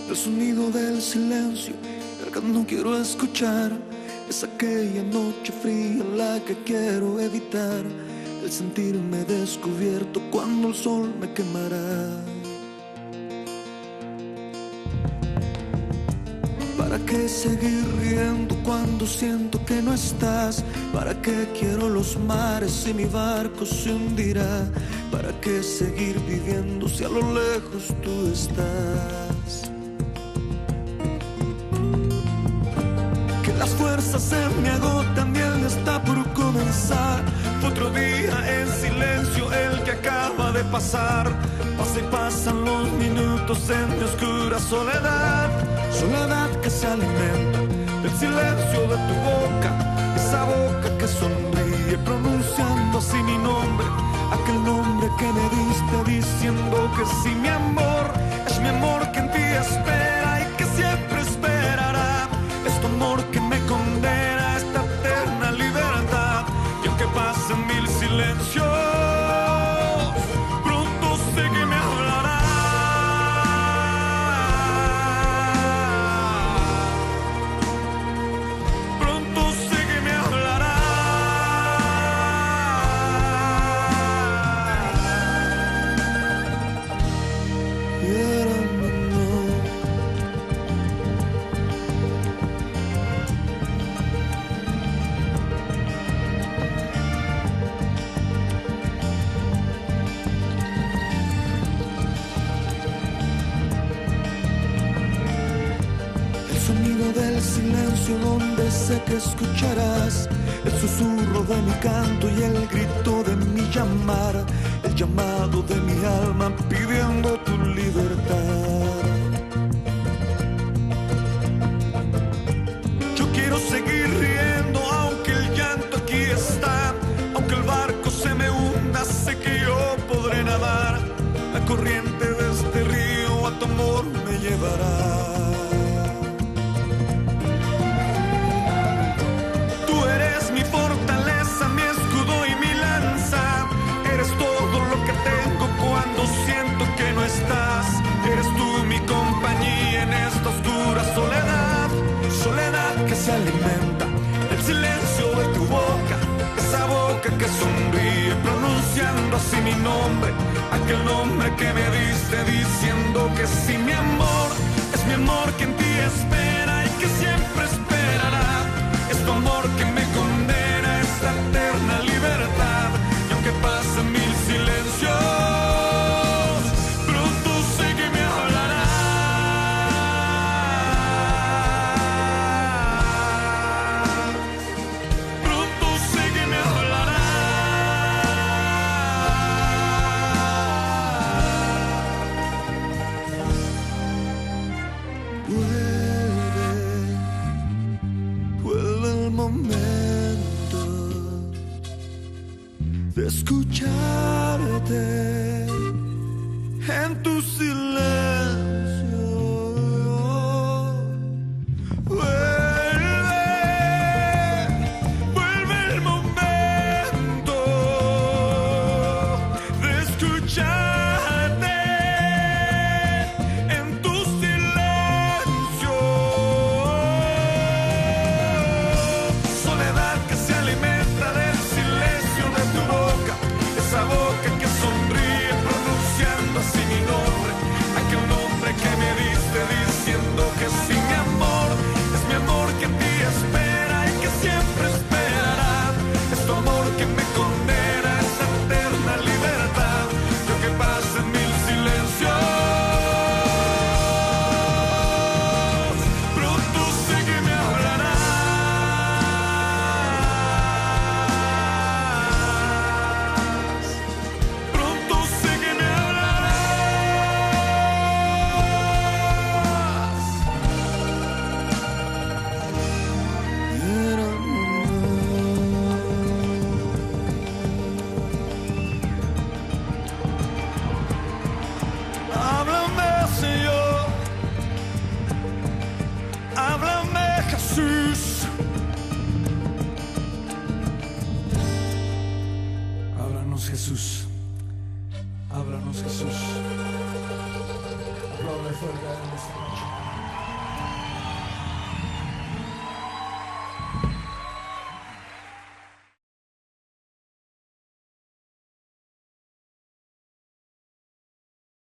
El sonido del silencio, el que no quiero escuchar, es aquella noche fría la que quiero evitar. El sentirme descubierto cuando el sol me quemará. ¿Para qué seguir riendo cuando siento que no estás? ¿Para qué quiero los mares si mi barco se hundirá? ¿Para qué seguir viviendo si a lo lejos tú estás? Que las fuerzas se me agotan y el día está por comenzar. Fue otro día en silencio el que acaba de pasar. Pasa y pasan los minutos en mi oscura soledad. Soledad que se alimenta del silencio de tu boca, esa boca que sonríe pronunciando así mi nombre, aquel nombre que me diste diciendo que sí, mi amor, es mi amor que en ti espera y que siempre esperará. Es tu amor que me condena a esta eterna libertad. Y aunque pasen mil silencios, pronto sé que me hablará. Del silencio donde sé que escucharás el susurro de mi canto y el grito de mi llamar, el llamado de mi alma pidiendo tu libertad. Yo quiero seguir riendo aunque el llanto aquí está, aunque el barco se me hunda, sé que yo podré nadar. La corriente de este río a tu amor me llevará. Eres tú mi compañía en esta oscura soledad. Soledad que se alimenta del silencio de tu boca, esa boca que sonríe pronunciando así mi nombre, aquel nombre que me diste diciendo que sí, mi amor, es mi amor que en ti espera y que siempre esperará. Es tu amor que me condena a esta eterna libertad. Y aunque pasen mil silencios, de escucharte en tu silencio. Vuelve el momento de escucharte en tu silencio. Soledad que se alimenta del silencio de tu boca, esa boca que sonríe pronunciando así mi nombre, aquel nombre que me diste diciendo que sí, mi amor, es mi amor que en ti espera y que siempre esperará. Es tu amor que me condena a esta eterna libertad. Y aunque pasen mil silencios, pronto sé que me hablarás. Jesús. Háblanos, Jesús. Háblanos, Jesús. Aplaude fuerte.